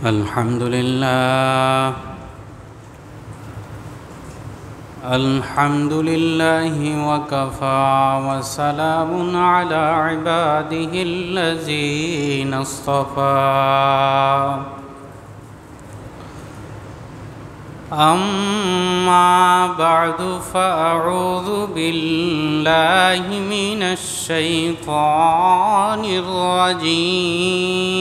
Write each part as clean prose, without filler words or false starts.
الحمد لله وكفى وسلام على عباده الذين اصطفى أما بعد فأعوذ بالله من الشيطان الرجيم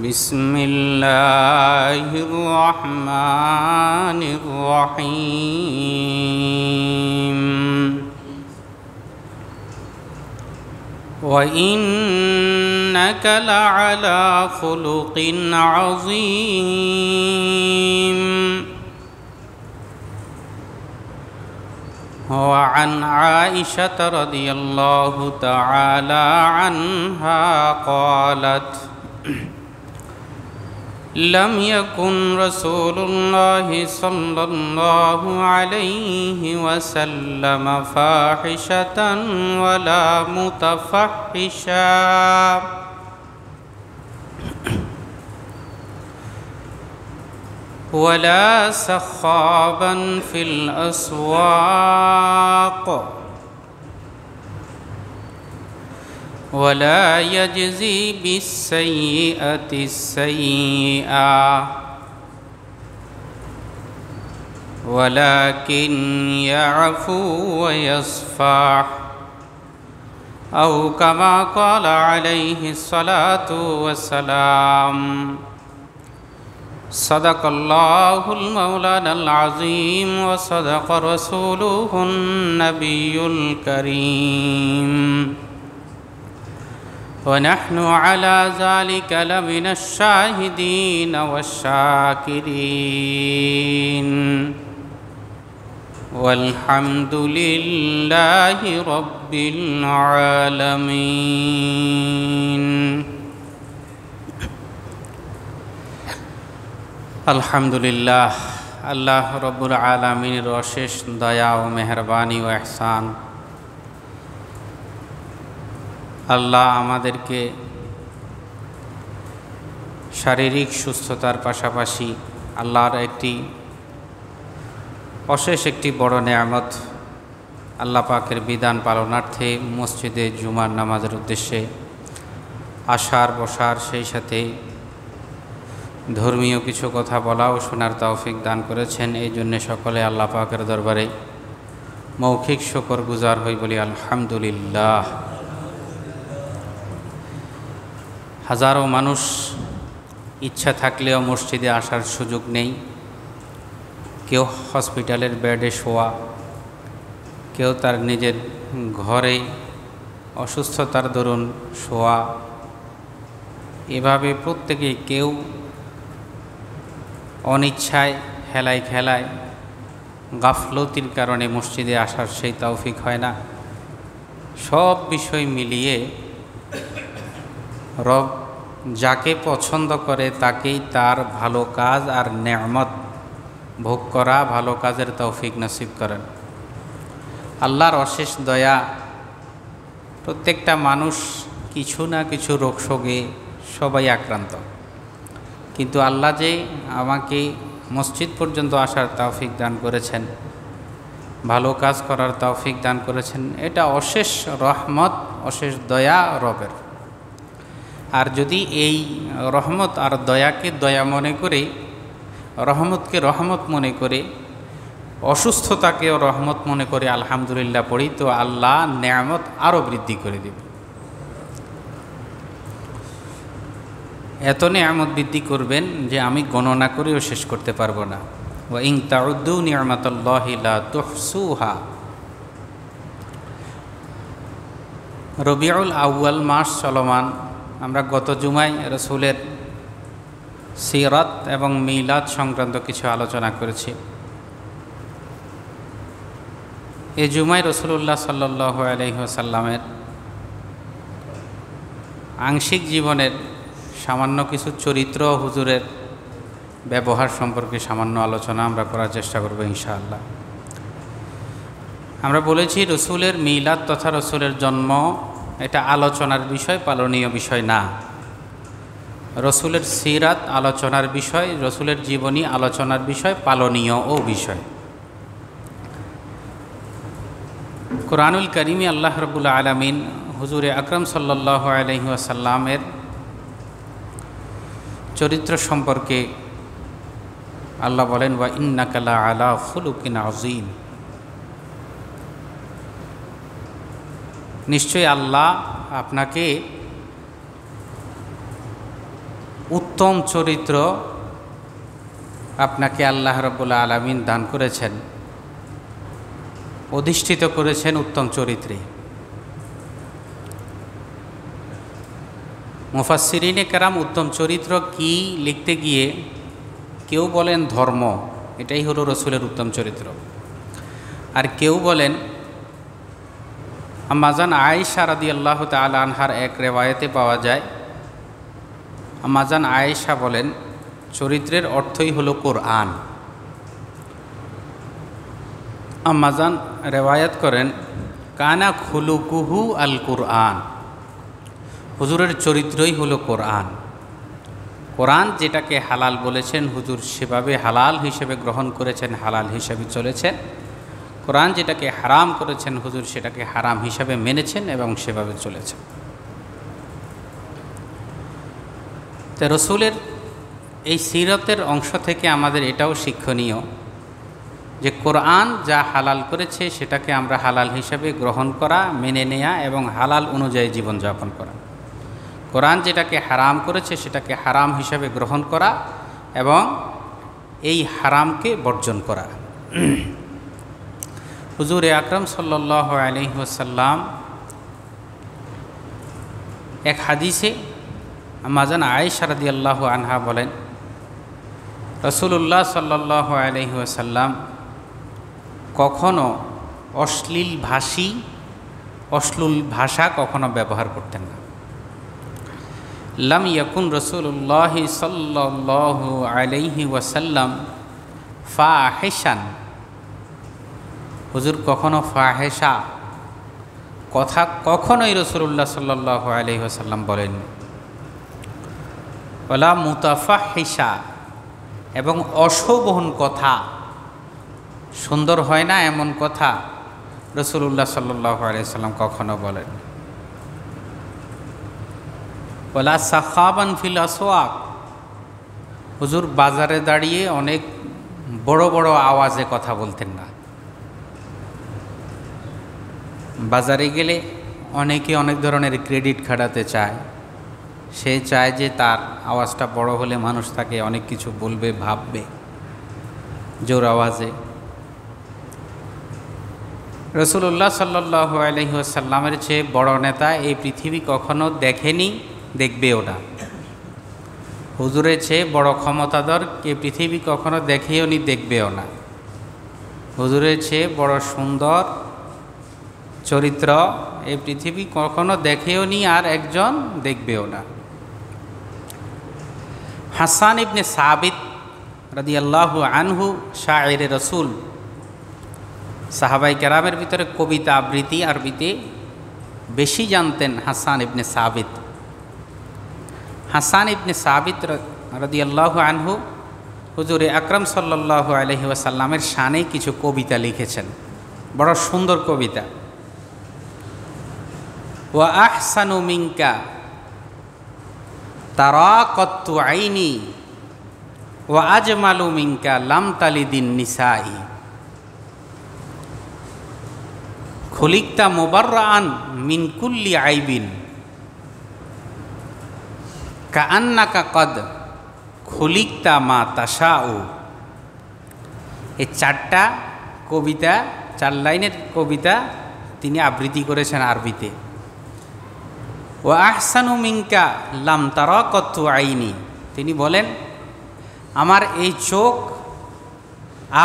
بسم الله الرحمن الرحيم وإنك لعلى خلق عظيم وعن عائشة رضي الله تعالى عنها قالت لم يكن رسول الله صلى الله عليه وسلم فاحشة ولا متفحشا ولا سخابا في الأسواق ولا يجزي بالسيئة السيئة ولكن يعفو ويصفح أو كما قال عليه الصلاة والسلام صدق الله المولانا العظيم وصدق رسوله النبي الكريم ونحن على ذلك لمن الشاهدين والشاكرين والحمد لله رب العالمين الحمد لله আল্লাহ রব্বুল আলামিনের অশেষ দয়া ও মেহেরবানি ও ইহসান। আল্লাহ আমাদেরকে শারীরিক সুস্থতার পাশাপাশি আল্লাহর অশেষ একটি বড় নেয়ামত আল্লাহ পাকের বিধান পালনার্থে মসজিদে জুমার নামাজের উদ্দেশ্যে আসার বসার, সেই সাথে ধর্মীয় কিছু কথা বলা ও শোনার তৌফিক দান করেছেন। এই জন্যে সকলে আল্লাহ পাকের দরবারে মৌখিক শুকর গুজার হই বলি আলহামদুলিল্লাহ। হাজারো মানুষ ইচ্ছা থাকলেও মসজিদে আসার সুযোগ নেই। কেউ হসপিটালের বেডে শোয়া, কেউ তার নিজের ঘরে অসুস্থতার দরুন শোয়া, এভাবে প্রত্যেকেই কেউ অনিচ্ছায় হেলায় খেলায় গাফলতির কারণে মসজিদে আসার সেই তৌফিক হয় না। সব বিষয় মিলিয়ে রব যাকে পছন্দ করে তাকেই তার ভালো কাজ আর নেয়ামত ভোগ করা, ভালো কাজের তৌফিক নসিব করেন। আল্লাহর অশেষ দয়া, প্রত্যেকটা মানুষ কিছু না কিছু রোগশোকে সবাই আক্রান্ত, কিন্তু আল্লাহ যে আমাকে মসজিদ পর্যন্ত আসার তৌফিক দান করেছেন, ভালো কাজ করার তৌফিক দান করেছেন, এটা অশেষ রহমত, অশেষ দয়া রবের। আর যদি এই রহমত আর দয়াকে দয়া মনে করে, রহমতকে রহমত মনে করে, অসুস্থতাকেও রহমত মনে করে আলহামদুলিল্লাহ পড়ি, তো আল্লাহ নেয়ামত আরও বৃদ্ধি করে দেবে। এত নেয়ামত বৃদ্ধি করবেন যে আমি গণনা করেও শেষ করতে পারবো না। ওয়া ইন তাউদ্দু নি'মাতাল্লাহি লা তুহসুহা। রবিউল আউয়াল মাস চলমান। আমরা গত জুমায় রসুলের সিরাত এবং মিলাদ সংক্রান্ত কিছু আলোচনা করেছি। এই জুমায় রাসূলুল্লাহ সাল্লাল্লাহু আলাইহি ওয়াসাল্লামের আংশিক জীবনের সামান্য কিছু চরিত্র, হুজুরের ব্যবহার সম্পর্কে সামান্য আলোচনা আমরা করার চেষ্টা করব ইনশাআল্লাহ। আমরা বলেছি রসুলের মিলাদ তথা রসুলের জন্ম এটা আলোচনার বিষয়, পালনীয় বিষয় না। রসুলের সিরাত আলোচনার বিষয়, রসুলের জীবনী আলোচনার বিষয়, পালনীয় ও বিষয়। কোরআনুল কারীমে আল্লাহ রাব্বুল আলামিন হুজুরে আকরাম সাল্লাল্লাহু আলাইহি ওয়াসাল্লামের চরিত্র সম্পর্কে আল্লাহ বলেন, ওয়া ইন্নাকা লা আলা খুলুকিন আযীম। নিশ্চয়ই আল্লাহ আপনাকে উত্তম চরিত্র, আপনাকে আল্লাহ রাব্বুল আলামিন দান করেছেন, অধিষ্ঠিত করেছেন উত্তম চরিত্রে। মুফাসসিরিনে কেরাম উত্তম চরিত্র কি লিখতে গিয়ে কেউ বলেন ধর্ম, এটাই হলো রসুলের উত্তম চরিত্র। আর কেউ বলেন, আম্মাজান আয়েশা রাদিয়াল্লাহু তাআলা আনহার এক রেওয়ায়েতে পাওয়া যায়, আম্মাজান আয়েশা বলেন, চরিত্রের অর্থই হলো কোরআন। আম্মাজান রেওয়ায়াত করেন, কানা খুলুকুহু আল কুরআন, হুজুরের চরিত্রই হলো কোরআন। কোরআন যেটাকে হালাল বলেছেন, হুজুর সেভাবে হালাল হিসেবে গ্রহণ করেছেন, হালাল হিসেবে চলেছেন। কোরআন যেটাকে হারাম করেছেন, হুজুর সেটাকে হারাম হিসাবে মেনেছেন এবং সেভাবে চলেছেন। তো রসুলের এই সিরতের অংশ থেকে আমাদের এটাও শিক্ষণীয় যে কোরআন যা হালাল করেছে সেটাকে আমরা হালাল হিসাবে গ্রহণ করা, মেনে নেয়া এবং হালাল অনুযায়ী জীবনযাপন করা। কোরআন যেটাকে হারাম করেছে সেটাকে হারাম হিসাবে গ্রহণ করা এবং এই হারামকে বর্জন করা। হুজুরে আকরাম সাল্লাল্লাহু আলাইহি ওয়াসাল্লাম এক হাদিসে আম্মাজান আয়েশা রাদিয়াল্লাহু আনহা বলেন, রাসূলুল্লাহ সাল্লাল্লাহু আলাইহি ওয়াসাল্লাম কখনো অশ্লীল ভাষা কখনো ব্যবহার করতেন না। লাম ইয়াকুন রাসূলুল্লাহ সাল্লাল্লাহু আলাইহি ওয়াসাল্লাম ফাহিশান, হুজুর কখনো ফাহেসা কথা কখনোই রাসূলুল্লাহ সাল্লাল্লাহু আলাইহি ওয়াসাল্লাম বলেননি। ওয়ালা মুতাফাহিশা, এবং অশোভন কথা, সুন্দর হয় না এমন কথা রাসূলুল্লাহ সাল্লাল্লাহু আলাইহি ওয়াসাল্লাম কখনো বলেন। ওয়ালা সাখাবান ফিল আসওয়াক, হুজুর বাজারে দাঁড়িয়ে অনেক বড় বড় আওয়াজে কথা বলতেন না। বাজারে গেলে অনেকে অনেক ধরনের ক্রেডিট খাটাতে চায়, সে চায় যে তার আওয়াজটা বড় হলে মানুষ তাকে অনেক কিছু বলবে, ভাববে জোর আওয়াজে। রাসূলুল্লাহ সাল্লাল্লাহু আলাইহি ওয়াসাল্লামের চেয়ে বড় নেতা এই পৃথিবী কখনো দেখেনি, দেখবেও না। হুজুরের চেয়ে বড় ক্ষমতাধর কে পৃথিবী কখনো দেখেও নি, দেখবেও না। হুজুরের চেয়ে বড় সুন্দর চরিত্র এই পৃথিবী কখনো দেখেও নি, আর একজন দেখবেও না। হাসান ইবনে সাবিত রাদিয়াল্লাহু আনহু শায়েরে রসুল, সাহাবাই কেরামের ভিতরে কবিতা আবৃত্তি আরবিতে বেশি জানতেন হাসান ইবনে সাবিত। হাসান ইবনে সাবিত রাদিয়াল্লাহু আনহু হুজুরে আকরাম সাল্লাল্লাহু আলাইহি ওয়াসাল্লামের শানে কিছু কবিতা লিখেছেন, বড় সুন্দর কবিতা। ওয়া আহসানু মিনকা তারাকাতু আইনি ওয়া আজমালু মিনকা লাম তালিদিন নিসাই, খুলিকতা মুবাররাআন মিন কুল্লি আইবিন কাআন্নাকা কদ খুলিকতা মা তাশাউ। এই চারটা কবিতা, 4 লাইনের কবিতা তিনি আবৃত্তি করেছেন আরবিতে। ওয়া আহসানু মিনকা লাম তারাকাতু আইনি, তিনি বলেন আমার এই চোখ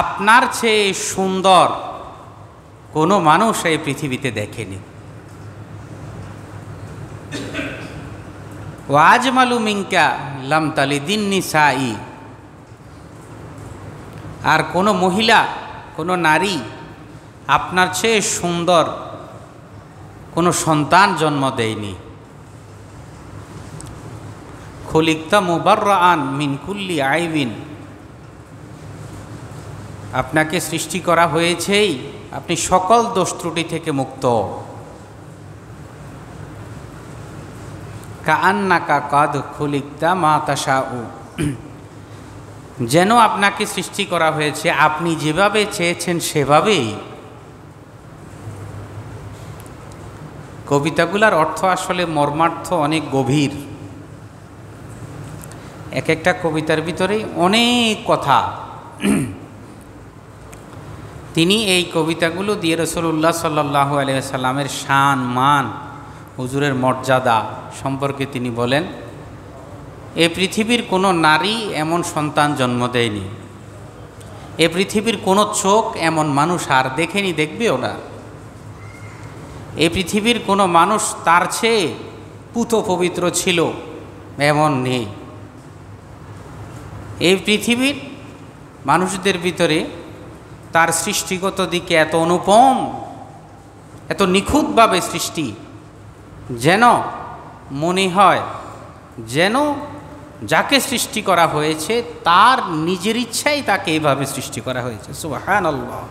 আপনার চেয়ে সুন্দর কোনো মানুষ এই পৃথিবীতে দেখেনি। ওয়া আজমালু মিনকা লাম তালিদিন নিসাই, আর কোনো মহিলা, কোনো নারী আপনার চেয়ে সুন্দর কোনো সন্তান জন্ম দেয়নি। খুলিকতা মুবাররাআন মিন কুল্লি আইবিন, আপনাকে সৃষ্টি করা হয়েছেই আপনি সকল দোষ ত্রুটি থেকে মুক্ত। কাআন্নাকা কাদ খুলিকতা মা তাশাউ, যেন আপনাকে সৃষ্টি করা হয়েছে আপনি যেভাবে চেয়েছেন সেভাবেই। কবিতাগুলার অর্থ আসলে মর্মার্থ অনেক গভীর, এক একটা কবিতার ভিতরেই অনেক কথা। তিনি এই কবিতাগুলো দিয়ে রাসূলুল্লাহ সাল্লাল্লাহু আলাইহি ওয়াসাল্লামের শান মান, হুজুরের মর্যাদা সম্পর্কে তিনি বলেন, এ পৃথিবীর কোনো নারী এমন সন্তান জন্ম দেয়নি, এ পৃথিবীর কোনো চোখ এমন মানুষ আর দেখেনি, দেখবেও না। এ পৃথিবীর কোনো মানুষ তার চেয়ে পুত পবিত্র ছিল এমন নেই। এই পৃথিবীর মানুষদের ভিতরে তার সৃষ্টিগত দিকে এত অনুপম, এত নিখুঁতভাবে সৃষ্টি, যেন মনে হয় যেন যাকে সৃষ্টি করা হয়েছে তার নিজের ইচ্ছাই তাকে এইভাবে সৃষ্টি করা হয়েছে। সুবহানাল্লাহ।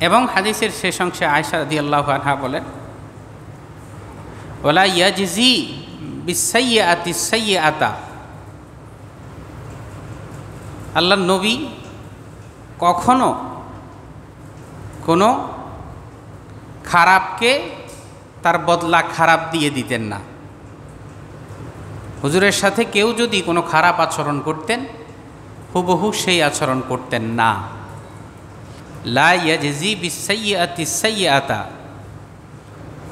এবং হাদিসের শেষ অংশে আয়েশা রাদিয়াল্লাহু আনহা বলেন, ওয়ালা ইয়াজজি বিসাইয়্যাতি সাইয়্যাতা, আল্লাহর নবী কখনো কোনো খারাপকে তার বদলা খারাপ দিয়ে দিতেন না। হুজুরের সাথে কেউ যদি কোনো খারাপ আচরণ করতেন হুবহু সেই আচরণ করতেন না। লা ইয়াজজি বিসাইয়্যাতি সাইয়্যাতা,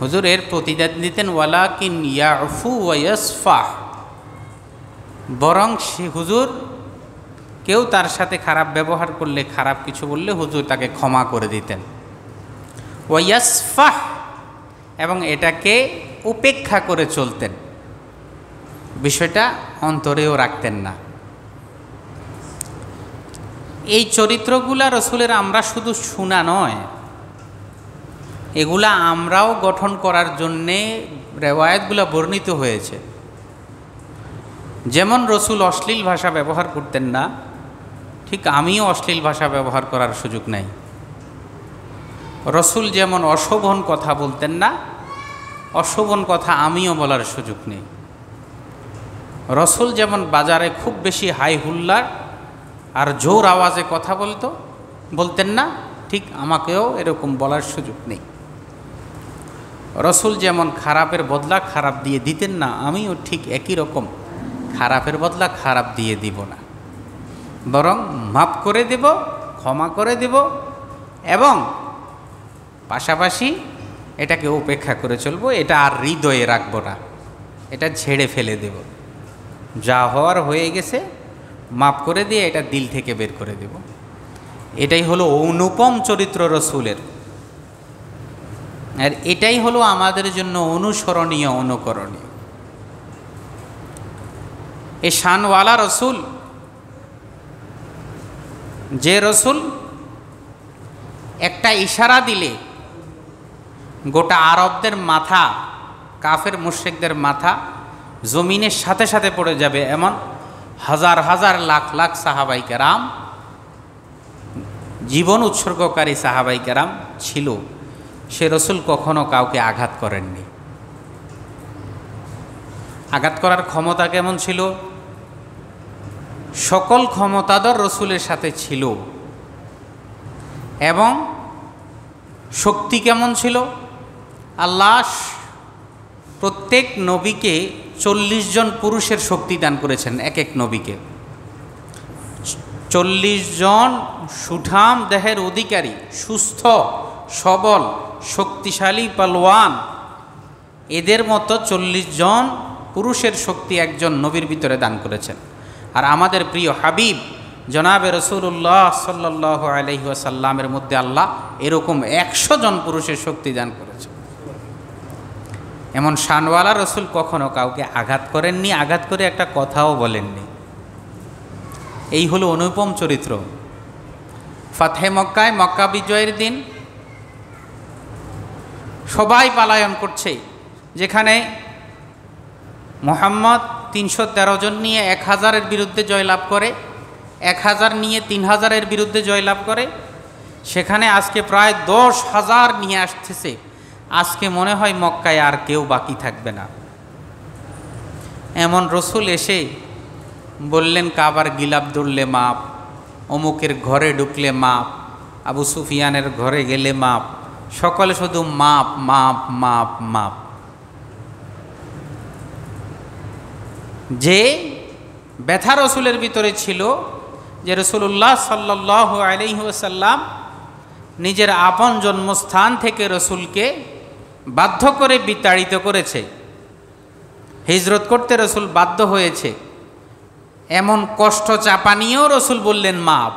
হুজুর এর প্রতিদান দিতেন ওয়ালাকিন ইয়াফু ওয়া ইয়াসফাহ, বরং সে হুজুর কেউ তার সাথে খারাপ ব্যবহার করলে, খারাপ কিছু বললে হুজুর তাকে ক্ষমা করে দিতেন। ওয়া ইয়াসফাহ, এবং এটাকে উপেক্ষা করে চলতেন, বিষয়টা অন্তরেও রাখতেন না। এই চরিত্রগুলা রসুলের আমরা শুধু শোনা নয়, এগুলা আমরাও গঠন করার জন্যে রেওয়ায়েতগুলো বর্ণিত হয়েছে। যেমন রসুল অশ্লীল ভাষা ব্যবহার করতেন না, ঠিক আমিও অশ্লীল ভাষা ব্যবহার করার সুযোগ নাই। রসুল যেমন অশোভন কথা বলতেন না, অশোভন কথা আমিও বলার সুযোগ নেই। রসুল যেমন বাজারে খুব বেশি হাই হুল্লার আর জোর আওয়াজে কথা বলতেন না, ঠিক আমাকেও এরকম বলার সুযোগ নেই। রসুল যেমন খারাপের বদলা খারাপ দিয়ে দিতেন না, আমিও ঠিক একই রকম খারাপের বদলা খারাপ দিয়ে দিব না, বরং মাফ করে দেব, ক্ষমা করে দেব, এবং পাশাপাশি এটাকে উপেক্ষা করে চলবো। এটা আর হৃদয়ে রাখবো না, এটা ছেড়ে ফেলে দেব। যা হওয়ার হয়ে গেছে মাফ করে দিয়ে এটা দিল থেকে বের করে দেব। এটাই হলো অনুপম চরিত্র রসুলের, আর এটাই হলো আমাদের জন্য অনুসরণীয়, অনুকরণীয়। এই শানওয়ালা রসুল, যে রসুল একটা ইশারা দিলে গোটা আরবদের মাথা, কাফের মুশরিকদের মাথা জমিনের সাথে সাথে পড়ে যাবে, এমন হাজার হাজার লাখ লাখ সাহাবাই কেরাম, জীবন উৎসর্গকারী সাহাবাই কেরাম ছিল, সে রসুল কখনো কাউকে আঘাত করেননি। আঘাত করার ক্ষমতা কেমন ছিল? সকল ক্ষমতাধর রসুলের সাথে ছিল। এবং শক্তি কেমন ছিল? আল্লাহ প্রত্যেক নবীকে 40 জন পুরুষের শক্তি দান করেছেন, এক এক নবীকে 40 জন সুঠাম দেহের অধিকারী, সুস্থ সবল শক্তিশালী পালোয়ান, এদের মতো 40 জন পুরুষের শক্তি একজন নবীর ভিতরে দান করেছেন। আর আমাদের প্রিয় হাবিব জনাবে রাসূলুল্লাহ সাল্লাল্লাহু আলাইহি ওয়াসাল্লামের মধ্যে আল্লাহ এরকম 100 জন পুরুষের শক্তি দান করেছেন। এমন শানওয়ালা রসুল কখনো কাউকে আঘাত করেননি, আঘাত করে একটা কথাও বলেননি। এই হলো অনুপম চরিত্র। ফাতহে মক্কায়, মক্কা বিজয়ের দিন সবাই পালায়ন করছে, যেখানে মুহাম্মদ 313 জন নিয়ে 1000-এর বিরুদ্ধে জয়লাভ করে, 1000 নিয়ে 3000-এর বিরুদ্ধে জয়লাভ করে, সেখানে আজকে প্রায় 10,000 নিয়ে আসতেছে। আজকে মনে হয় মক্কায় আর কেউ বাকি থাকবে না। এমন রসুল এসে বললেন, কাবার গিলাপ ধরলে মাপ, অমুকের ঘরে ঢুকলে মাপ, আবু সুফিয়ানের ঘরে গেলে মাপ, সকলে শুধু মাপ মাপ মাপ মাপ। যে ব্যথা রসুলের ভিতরে ছিল, যে রাসূলুল্লাহ সাল্লাল্লাহু আলাইহি ওয়াসাল্লাম নিজের আপন জন্মস্থান থেকে রসুলকে বাধ্য করে বিতাড়িত করেছে, হিজরত করতে রসুল বাধ্য হয়েছে, এমন কষ্ট চাপা নিয়েও রসুল বললেন মাপ।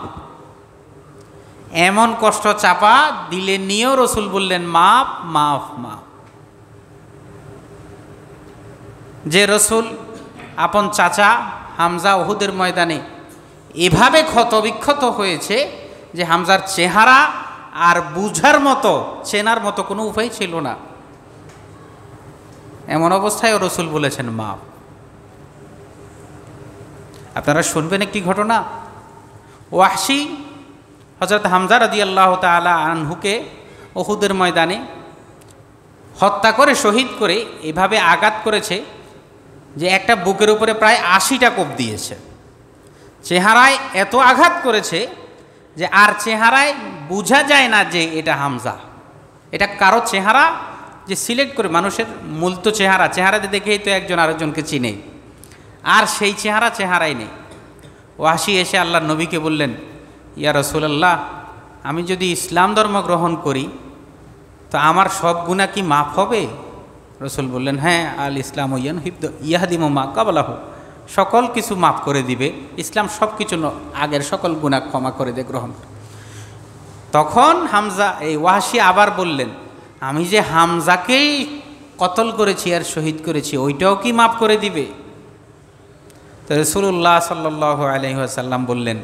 এমন কষ্ট চাপা দিলে নিয়েও রসুল বললেন মাপ মাপ মাপ। যে রসুল আপন চাচা হামজা উহুদের ময়দানে এভাবে ক্ষতবিক্ষত হয়েছে যে হামজার চেহারা আর বুঝার মতো, চেনার মতো কোনো উপায় ছিল না, এমন অবস্থায় রসুল বলেছেন মাপ। আপনারা শুনবেন একটি ঘটনা। ওয়াহশী হযরত হামজা রাদিয়াল্লাহু তাআলা আনহুকে উহুদের ময়দানে হত্যা করে, শহীদ করে এভাবে আঘাত করেছে যে একটা বুকের উপরে প্রায় 80টা কোপ দিয়েছে। চেহারায় এত আঘাত করেছে যে আর চেহারায় বোঝা যায় না যে এটা হামজা। এটা কারো চেহারা যে সিলেক্ট করে, মানুষের মূল তো চেহারাতে দেখেই তো একজন আরেকজনকে চিনে, আর সেই চেহারাই নেই। ওয়াহশী এসে আল্লাহর নবীকে বললেন, ইয়া রাসূলুল্লাহ, আমি যদি ইসলাম ধর্ম গ্রহণ করি তো আমার সব গুনাহ কি মাফ হবে? রসুল বললেন, হ্যাঁ, আল ইসলাম ইয়াহদিমু মা ক্বাবলাহু, সকল কিছু মাফ করে দিবে, ইসলাম সব কিছু আগের সকল গুনাহ ক্ষমা করে দে, গ্রহণ। তখন হামজা, এই ওয়াহশী আবার বললেন, আমি যে হামজাকেই কতল করেছি আর শহীদ করেছি, ওইটাও কি মাফ করে দিবে? তো রাসূলুল্লাহ সাল্লাল্লাহু আলাইহি ওয়াসাল্লাম বললেন,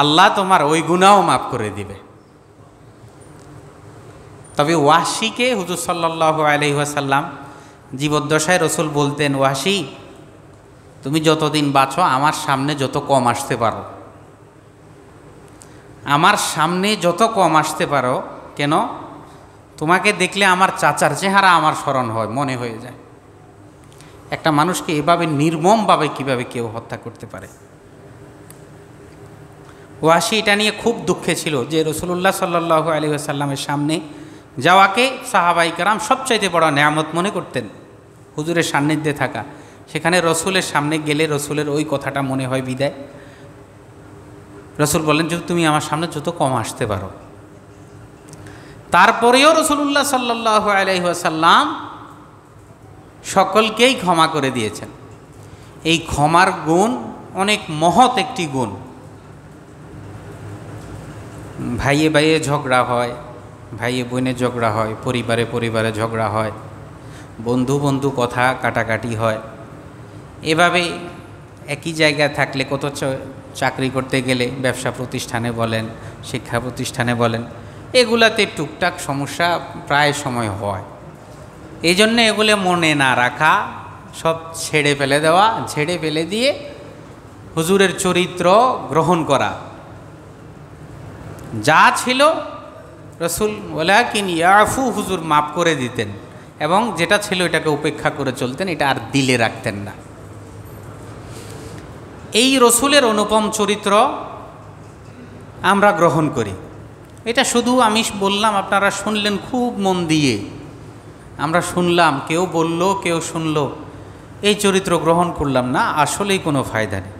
আল্লাহ তোমার ওই গুনাহও মাফ করে দিবে। তবে ওয়াহশীকে হুজুর সাল্লাল্লাহু আলাইহি ওয়াসাল্লাম জীবদ্দশায় রসুল বলতেন, ওয়াহশী, তুমি যতদিন বাঁচো আমার সামনে যত কম আসতে পারো, আমার সামনে যত কম আসতে পারো, কেন? তোমাকে দেখলে আমার চাচার চেহারা আমার স্মরণ হয়, মনে হয়ে যায়। একটা মানুষকে এভাবে নির্মমভাবে কিভাবে কেউ হত্যা করতে পারে? ওয়াহশী এটা নিয়ে খুব দুঃখে ছিল যে রাসূলুল্লাহ সাল্লাল্লাহু আলাইহি ওয়াসাল্লামের সামনে যাওয়াকে সাহাবায়ে কেরাম সবচাইতে বড় নেয়ামত মনে করতেন, হুজুরের সান্নিধ্যে থাকা। সেখানে রসুলের সামনে গেলে রসুলের ওই কথাটা মনে হয় বিদায়। রসুল বলেন, যদি তুমি আমার সামনে যত কম আসতে পারো। তারপরেও রাসূলুল্লাহ সাল্লাল্লাহু আলাইহি ওয়াসাল্লাম সকলকেই ক্ষমা করে দিয়েছেন। এই ক্ষমার গুণ অনেক মহৎ একটি গুণ। ভাইয়ে ভাইয়ে ঝগড়া হয়, ভাইয়ে বোনে ঝগড়া হয়, পরিবারে পরিবারে ঝগড়া হয়, বন্ধু বন্ধু কথা কাটাকাটি হয়। এভাবে একই জায়গায় থাকলে, কত চাকরি করতে গেলে, ব্যবসা প্রতিষ্ঠানে বলেন, শিক্ষা প্রতিষ্ঠানে বলেন, এগুলাতে টুকটাক সমস্যা প্রায় সময় হয়। এই জন্য এগুলো মনে না রাখা, সব ছেড়ে ফেলে দেওয়া, ছেড়ে ফেলে দিয়ে হুজুরের চরিত্র গ্রহণ করা। যা ছিল রসুল ওয়ালাকিন ইয়াফু, হুজুর মাফ করে দিতেন, এবং যেটা ছিল এটাকে উপেক্ষা করে চলতেন, এটা আর দিলে রাখতেন না। এই রসুলের অনুপম চরিত্র আমরা গ্রহণ করি। এটা শুধু আমি বললাম, আপনারা শুনলেন খুব মন দিয়ে, আমরা শুনলাম, কেউ বলল, কেউ শুনল, এই চরিত্র গ্রহণ করলাম না, আসলেই কোনো ফায়দা নেই।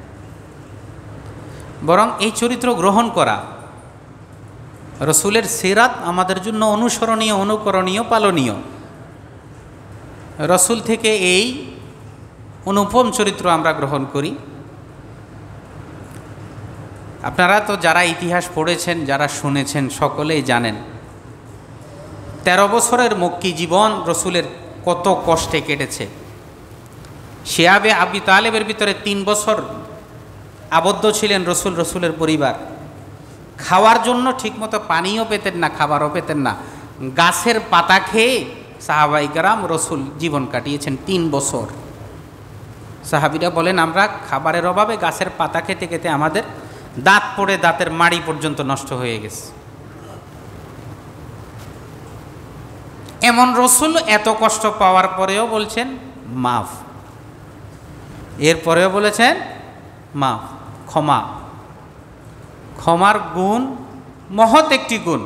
বরং এই চরিত্র গ্রহণ করা, রসুলের সিরাত আমাদের জন্য অনুসরণীয়, অনুকরণীয়, পালনীয়। রসুল থেকে এই অনুপম চরিত্র আমরা গ্রহণ করি। আপনারা তো যারা ইতিহাস পড়েছেন, যারা শুনেছেন, সকলেই জানেন 13 বছরের মক্কি জীবন রসুলের কত কষ্টে কেটেছে। শিয়াবে আবি তালেবের ভিতরে 3 বছর আবদ্ধ ছিলেন রসুলের পরিবার। খাওয়ার জন্য ঠিকমতো পানিও পেতেন না, খাবারও পেতেন না। গাছের পাতা খেয়ে সাহাবাই কেরাম রসুল জীবন কাটিয়েছেন 3 বছর। সাহাবিরা বলেন আমরা খাবারের অভাবে গাছের পাতা খেতে খেতে আমাদের দাঁত পড়ে দাঁতের মাড়ি পর্যন্ত নষ্ট হয়ে গেছে। এমন রসুল এত কষ্ট পাওয়ার পরেও বলছেন মাফ, এরপরেও বলেছেন মাফ, ক্ষমা। ক্ষমার গুণ মহৎ একটি গুণ।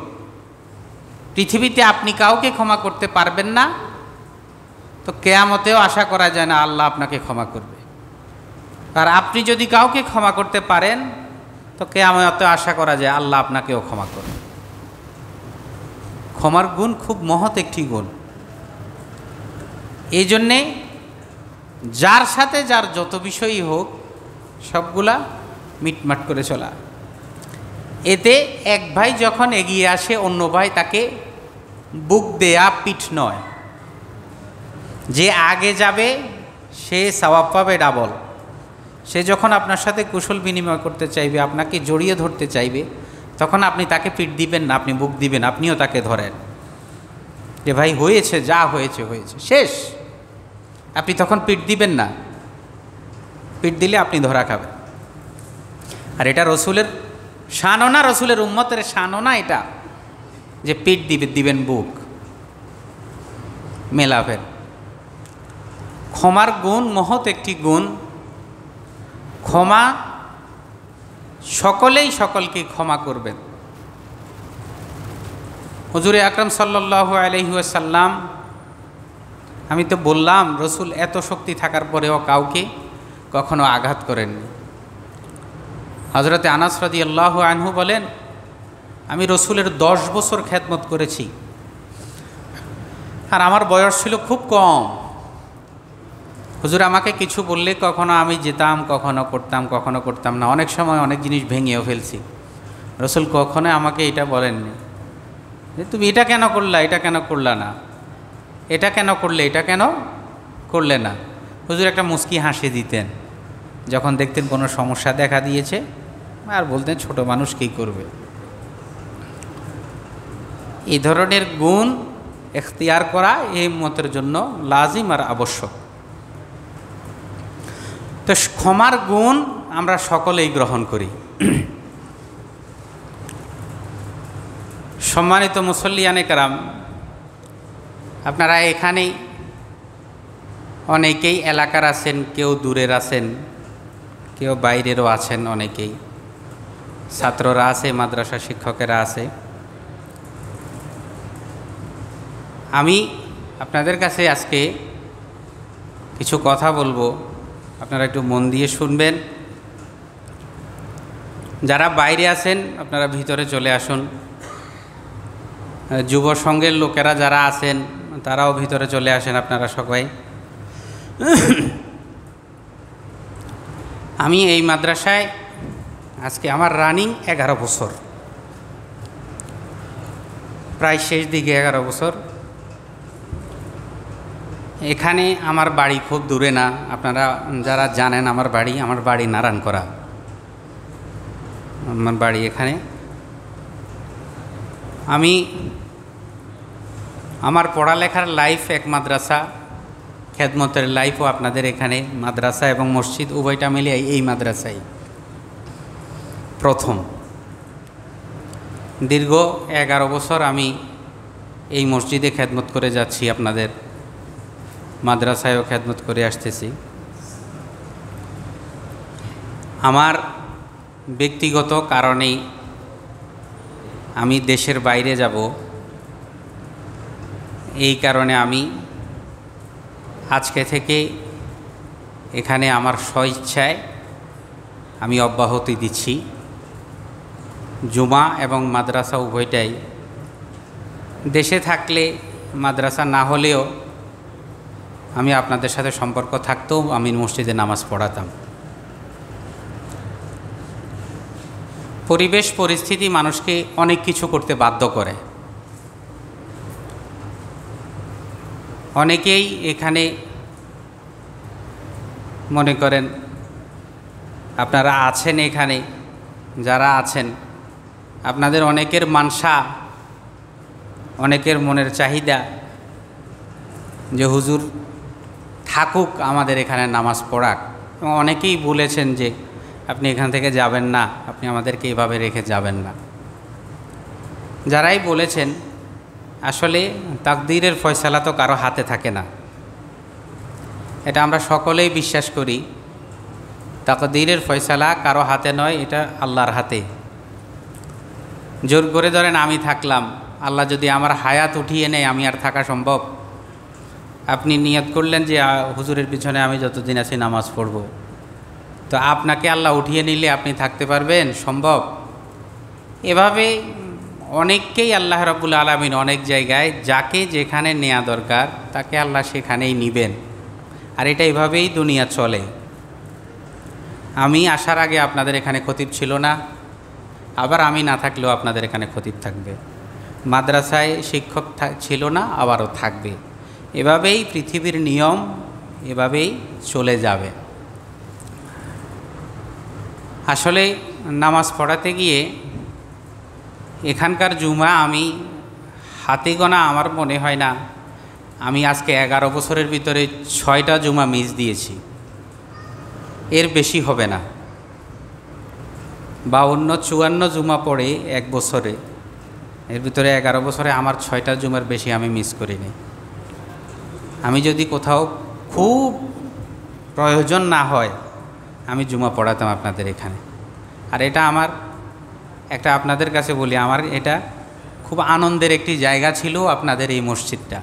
পৃথিবীতে আপনি কাউকে ক্ষমা করতে পারবেন না, তো কিয়ামতেও আশা করা যায় না আল্লাহ আপনাকে ক্ষমা করবে। আর আপনি যদি কাউকে ক্ষমা করতে পারেন, তো কিয়ামতেও আশা করা যায় আল্লাহ আপনাকেও ক্ষমা করবে। ক্ষমার গুণ খুব মহৎ একটি গুণ। এই জন্যে যার সাথে যার যত বিষয়ই হোক সবগুলা মিটমাট করে চলা। এতে এক ভাই যখন এগিয়ে আসে, অন্য ভাই তাকে বুক দেয়া, পিঠ নয়। যে আগে যাবে সে সওয়াব পাবে ডাবল। সে যখন আপনার সাথে কুশল বিনিময় করতে চাইবে, আপনাকে জড়িয়ে ধরতে চাইবে, তখন আপনি তাকে পিঠ দিবেন না, আপনি বুক দিবেন, আপনিও তাকে ধরেন যে ভাই হয়েছে, যা হয়েছে হয়েছে, শেষ। আপনি তখন পিঠ দিবেন না, পিঠ দিলে আপনি ধরা খাবেন। আর এটা রসুলের শানও না, রসুলের উম্মতের শানও না এটা যে পিঠ দিবেন বুক মেলাবেন। ক্ষমার গুণ মহৎ একটি গুণ। ক্ষমা, সকলেই সকলকে ক্ষমা করবেন। হুজুরে আকরাম সাল্লাল্লাহু আলাইহি ওয়াসাল্লাম, আমি তো বললাম রসুল এত শক্তি থাকার পরেও কাউকে কখনো আঘাত করেননি। হযরতে আনাস রাদিয়াল্লাহু আনহু বলেন, আমি রসুলের 10 বছর খেদমত করেছি, আর আমার বয়স ছিল খুব কম। হুজুর আমাকে কিছু বললে কখনো আমি যেতাম, কখনো করতাম না। অনেক সময় অনেক জিনিস ভেঙেও ফেলছি। রসুল কখনো আমাকে এটা বলেননি যে তুমি এটা কেন করলা, এটা কেন করলা না, এটা কেন করলে, এটা কেন করলে না। হুজুর একটা মুস্কি হাসি দিতেন যখন দেখতেন কোনো সমস্যা দেখা দিয়েছে, আর বলতেন ছোট মানুষ কী করবে। এই ধরনের গুণ এখতিয়ার করা এই উম্মতের জন্য লাজিম আর আবশ্যক। তো ক্ষমার গুণ আমরা সকলেই গ্রহণ করি। সম্মানিত মুসল্লিয়ানে কেরাম, আপনারা এখানেই অনেকেই এলাকার আছেন, কেউ দূরের আছেন, কেউ বাইরেরও আছেন, অনেকেই ছাত্ররা আছে, মাদ্রাসা শিক্ষকেরা আছে। আমি আপনাদের কাছে আজকে কিছু কথা বলবো, আপনারা একটু মন দিয়ে শুনবেন। যারা বাইরে আছেন আপনারা ভিতরে চলে আসুন। যুব সংঘের লোকেরা যারা আছেন তারাও ভিতরে চলে আসেন, আপনারা সবাই। আমি এই মাদ্রাসায় আজকে আমার রানিং 11 বছর, প্রায় শেষ দিকে 11 বছর। এখানে আমার বাড়ি খুব দূরে না, আপনারা যারা জানেন আমার বাড়ি নারায়ণকরা, আমার বাড়ি এখানে। আমি আমার পড়ালেখার লাইফ এক মাদ্রাসা, খেদমতের লাইফও আপনাদের এখানে মাদ্রাসা এবং মসজিদ উভয়টা মিলিয়ে এই মাদ্রাসায় প্রথম। দীর্ঘ 11 বছর আমি এই মসজিদে খেদমত করে যাচ্ছি, আপনাদের মাদ্রাসায়ও খেদমত করে আসতেছি। আমার ব্যক্তিগত কারণেই আমি দেশের বাইরে যাব, এই কারণে আমি আজকে থেকে এখানে আমার স্বইচ্ছায় আমি অব্যাহতি দিচ্ছি। জুমা এবং মাদ্রাসা উভয়টাই, দেশে থাকলে মাদ্রাসা না হলেও আমি আপনাদের সাথে সম্পর্ক থাকতেও আমি মসজিদে নামাজ পড়াতাম। পরিবেশ পরিস্থিতি মানুষকে অনেক কিছু করতে বাধ্য করে। অনেকেই এখানে মনে করেন আপনারা আছেন এখানে, যারা আছেন আপনাদের অনেকের মানসা, অনেকের মনের চাহিদা যে হুজুর থাকুক আমাদের এখানে নামাজ পড়াক, এবং অনেকেই বলেছেন যে আপনি এখান থেকে যাবেন না, আপনি আমাদেরকে এভাবে রেখে যাবেন না। যারাই বলেছেন, আসলে তাকদীরের ফয়সালা তো কারো হাতে থাকে না, এটা আমরা সকলেই বিশ্বাস করি। তাকদীরের ফয়সালা কারো হাতে নয়, এটা আল্লাহর হাতে। জোর করে ধরেন আমি থাকলাম, আল্লাহ যদি আমার হায়াত উঠিয়ে নেয়, আমি আর থাকা সম্ভব? আপনি নিয়ত করলেন যে হুজুরের পিছনে আমি যতদিন আছি নামাজ পড়ব, তো আপনাকে আল্লাহ উঠিয়ে নিলে আপনি থাকতে পারবেন? সম্ভব? এভাবে অনেককেই আল্লাহ রাব্বুল আলামিন অনেক জায়গায় যাকে যেখানে নেওয়া দরকার তাকে আল্লাহ সেখানেই নিবেন, আর এটা এভাবেই দুনিয়া চলে। আমি আসার আগে আপনাদের এখানে খতিব ছিল না, আবার আমি না থাকলেও আপনাদের এখানে খতিব থাকবে। মাদ্রাসায় শিক্ষক ছিল না, আবারও থাকবে। এভাবেই পৃথিবীর নিয়ম, এভাবেই চলে যাবে। আসলে নামাজ পড়াতে গিয়ে এখানকার জুমা আমি হাতে গোনা, আমার মনে হয় না আমি আজকে 11 বছরের ভিতরে 6টা জুমা মিস দিয়েছি, এর বেশি হবে না। 52-54 জুমা পড়ে এক বছরে, এর ভিতরে 11 বছরে আমার 6টা জুমার বেশি আমি মিস করিনি। আমি যদি কোথাও খুব প্রয়োজন না হয় আমি জুমা পড়াতাম আপনাদের এখানে। আর এটা আমার একটা, আপনাদের কাছে বলি, আমার এটা খুব আনন্দের একটি জায়গা ছিল আপনাদের এই মসজিদটা।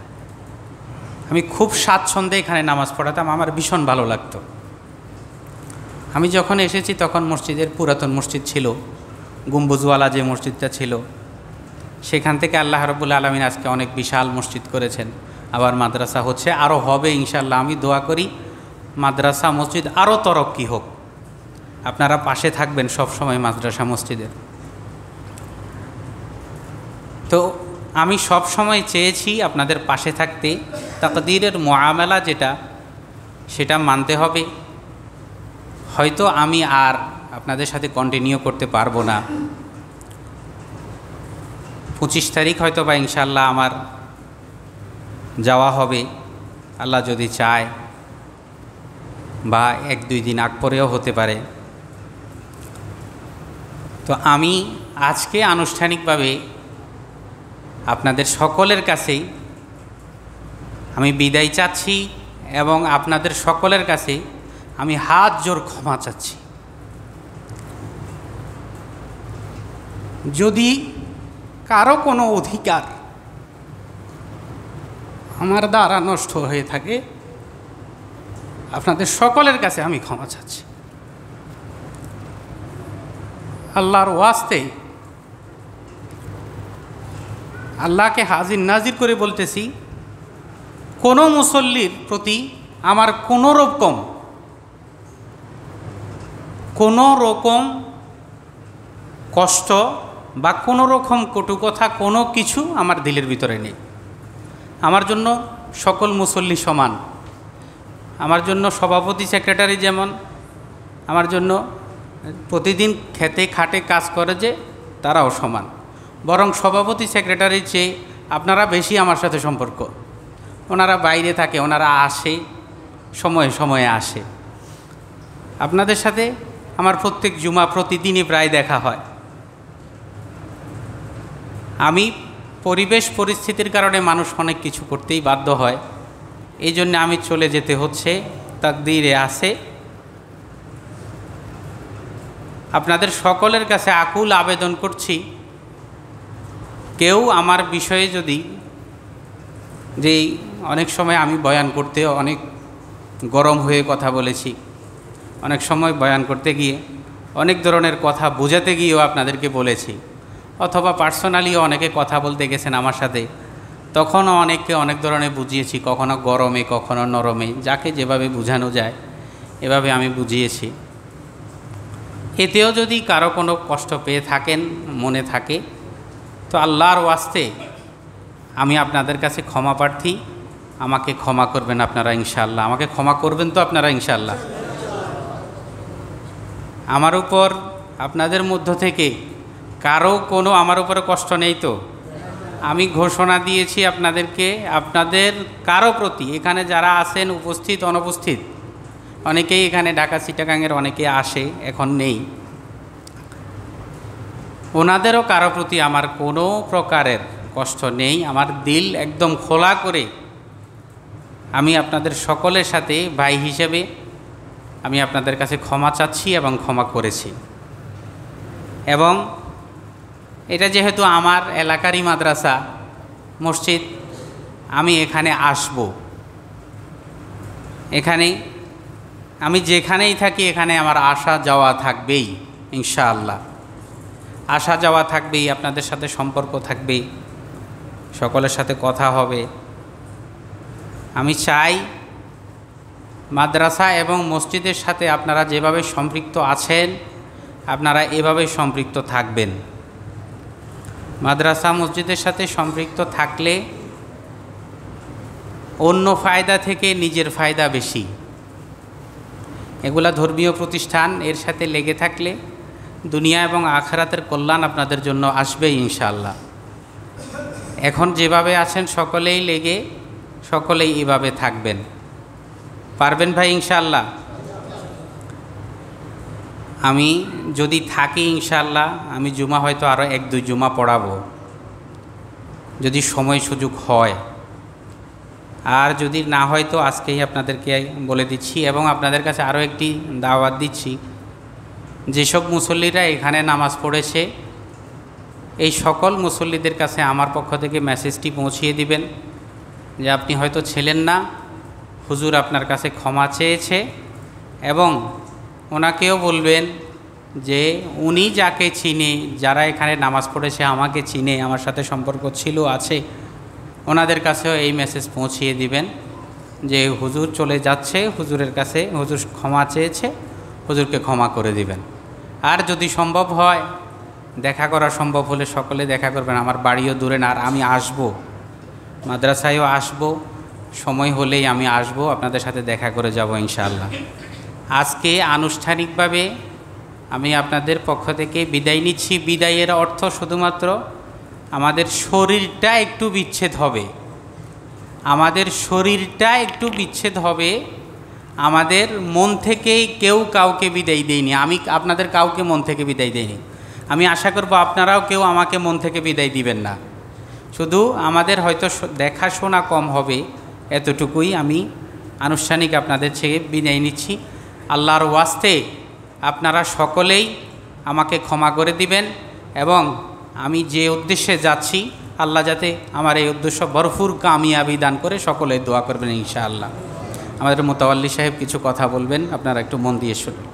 আমি খুব স্বাচ্ছন্দ্যে এখানে নামাজ পড়াতাম, আমার ভীষণ ভালো লাগতো। আমি যখন এসেছি তখন মসজিদের পুরাতন মসজিদ ছিল, গম্বুজওয়ালা যে মসজিদটা ছিল, সেখান থেকে আল্লাহ রাব্বুল আলামিন আজকে অনেক বিশাল মসজিদ করেছেন। আবার মাদ্রাসা হচ্ছে, আরও হবে ইনশাআল্লাহ। আমি দোয়া করি মাদ্রাসা মসজিদ আরও তরক্কি হোক, আপনারা পাশে থাকবেন সব সময় মাদ্রাসা মসজিদের। তো আমি সব সময় চেয়েছি আপনাদের পাশে থাকতে। তাকদীরের মুআমালা যেটা, সেটা মানতে হবে। হয়তো আমি আর আপনাদের সাথে কন্টিনিউ করতে পারবো না। 25 তারিখ হয়তো বা ইনশাআল্লাহ আমার যাওয়া হবে, আল্লাহ যদি চায়, বা 1-2 দিন আগ পরেও হতে পারে। তো আমি আজকে আনুষ্ঠানিকভাবে আপনাদের সকলের কাছেই আমি বিদায় চাচ্ছি, এবং আপনাদের সকলের কাছে আমি হাত জোর ক্ষমা চাচ্ছি। যদি কারো কোনো অধিকার আমার দ্বারা নষ্ট হয়ে থাকে, আপনাদের সকলের কাছে আমি ক্ষমা চাচ্ছি। আল্লাহর ওয়াস্তে আল্লাহকে হাজির নাজির করে বলতেছি, কোনো মুসল্লির প্রতি আমার কোনো রকম কষ্ট বা কোনো রকম কটু কথা, কোনো কিছু আমার দিলের ভিতরে নেই। আমার জন্য সকল মুসল্লি সমান। আমার জন্য সভাপতি সেক্রেটারি যেমন, আমার জন্য প্রতিদিন খেতে খাটে কাজ করে যে, তারাও সমান। বরং সভাপতি সেক্রেটারির চেয়ে আপনারা বেশি আমার সাথে সম্পর্ক। ওনারা বাইরে থাকে, ওনারা আসে, সময়ে সময়ে আসে। আপনাদের সাথে আমার প্রত্যেক জুমা প্রতিদিনই প্রায় দেখা হয়। আমি পরিবেশ পরিস্থিতির কারণে মানুষ অনেক কিছু করতেই বাধ্য হয়, এই জন্য আমি চলে যেতে হচ্ছে, তাকদীরে আছে। আপনাদের সকলের কাছে আকুল আবেদন করছি, কেউ আমার বিষয়ে যদি, যে অনেক সময় আমি বয়ান করতে অনেক গরম হয়ে কথা বলেছি, অনেক সময় বয়ান করতে গিয়ে অনেক ধরনের কথা বোঝাতে গিয়েও আপনাদেরকে বলেছি, অথবা পার্সোনালিও অনেকে কথা বলতে গেছেন আমার সাথে, তখনও অনেককে অনেক ধরনের বুঝিয়েছি, কখনো গরমে কখনো নরমে, যাকে যেভাবে বোঝানো যায় এভাবে আমি বুঝিয়েছি। এতেও যদি কারো কোনো কষ্ট পেয়ে থাকেন, মনে থাকে, তো আল্লাহর ওয়াস্তে আমি আপনাদের কাছে ক্ষমা প্রার্থী। আমাকে ক্ষমা করবেন আপনারা ইনশাআল্লাহ, আমাকে ক্ষমা করবেন তো আপনারা ইনশাআল্লাহ। আমার উপর আপনাদের মধ্য থেকে কারো কোনো আমার উপরে কষ্ট নেই তো? আমি ঘোষণা দিয়েছি আপনাদেরকে, আপনাদের কারো প্রতি, এখানে যারা আছেন উপস্থিত অনুপস্থিত, অনেকেই এখানে ঢাকা চিটাগাংয়ের অনেকে আসে, এখন নেই, ওনাদেরও কারো প্রতি আমার কোনো প্রকারের কষ্ট নেই। আমার দিল একদম খোলা করে আমি আপনাদের সকলের সাথে ভাই হিসেবে আমি আপনাদের কাছে ক্ষমা চাচ্ছি এবং ক্ষমা করেছি। এবং এটা যেহেতু আমার এলাকারই মাদ্রাসা মসজিদ, আমি এখানে আসব, এখানে আমি যেখানেই থাকি এখানে আমার আসা যাওয়া থাকবেই ইনশাআল্লাহ, আসা যাওয়া থাকবেই, আপনাদের সাথে সম্পর্ক থাকবেই, সকলের সাথে কথা হবে। আমি চাই মাদ্রাসা এবং মসজিদের সাথে আপনারা যেভাবে সম্পৃক্ত আছেন আপনারা এভাবেই সম্পৃক্ত থাকবেন। মাদ্রাসা মসজিদের সাথে সম্পৃক্ত থাকলে অন্য ফায়দা থেকে নিজের ফায়দা বেশি। এগুলা ধর্মীয় প্রতিষ্ঠান, এর সাথে লেগে থাকলে দুনিয়া এবং আখিরাতের কল্যাণ আপনাদের জন্য আসবেই ইনশাআল্লাহ। এখন যেভাবে আছেন সকলেই লেগে সকলেই এভাবে থাকবেন, পারবেন ভাই ইনশাআল্লাহ? আমি যদি থাকি ইনশাআল্লাহ আমি জুমা হয়তো আরও 1-2 জুমা পড়াবো যদি সময় সুযোগ হয়, আর যদি না হয় তো আজকেই আপনাদেরকে বলে দিচ্ছি। এবং আপনাদের কাছে আরও একটি দাওয়াত দিচ্ছি, যেসব মুসল্লিরা এখানে নামাজ পড়েছে এই সকল মুসল্লিদের কাছে আমার পক্ষ থেকে মেসেজটি পৌঁছিয়ে দিবেন যে আপনি হয়তো ছিলেন না, হুজুর আপনার কাছে ক্ষমা চেয়েছে, এবং ওনাকেও বলবেন যে উনি যাকে চিনে, যারা এখানে নামাজ পড়েছে আমাকে চিনে, আমার সাথে সম্পর্ক ছিল আছে, ওনাদের কাছেও এই মেসেজ পৌঁছিয়ে দিবেন যে হুজুর চলে যাচ্ছে, হুজুরের কাছে হুজুর ক্ষমা চেয়েছে, হুজুরকে ক্ষমা করে দিবেন। আর যদি সম্ভব হয় দেখা করা সম্ভব হলে সকলে দেখা করবেন, আমার বাড়িও দূরে না, আর আমি আসব, মাদ্রাসায়ও আসব, সময় হলেই আমি আসব, আপনাদের সাথে দেখা করে যাব ইনশাআল্লাহ। আজকে আনুষ্ঠানিকভাবে আমি আপনাদের পক্ষ থেকে বিদায় নিচ্ছি। বিদায়ের অর্থ শুধুমাত্র আমাদের শরীরটা একটু বিচ্ছেদ হবে, আমাদের শরীরটা একটু বিচ্ছেদ হবে, আমাদের মন থেকে কেউ কাউকে বিদায় দেয়নি, আমি আপনাদের কাউকে মন থেকে বিদায় দেয়নি। আমি আশা করব আপনারাও কেউ আমাকে মন থেকে বিদায় দিবেন না, শুধু আমাদের হয়তো দেখাশোনা কম হবে, এতটুকুই আমি আনুষ্ঠানিক আপনাদের থেকে বিদায় নিচ্ছি। আল্লাহর ওয়াস্তে আপনারা সকলেই আমাকে ক্ষমা করে দিবেন, এবং আমি যে উদ্দেশ্যে যাচ্ছি আল্লাহ যাতে আমার এই উদ্দেশ্য ভরপুর কামিয়াবি দান করে, সকলে দোয়া করবেন ইনশাআল্লাহ। আমাদের মোতাওয়াল্লি সাহেব কিছু কথা বলবেন, আপনারা একটু মন দিয়ে শুনুন।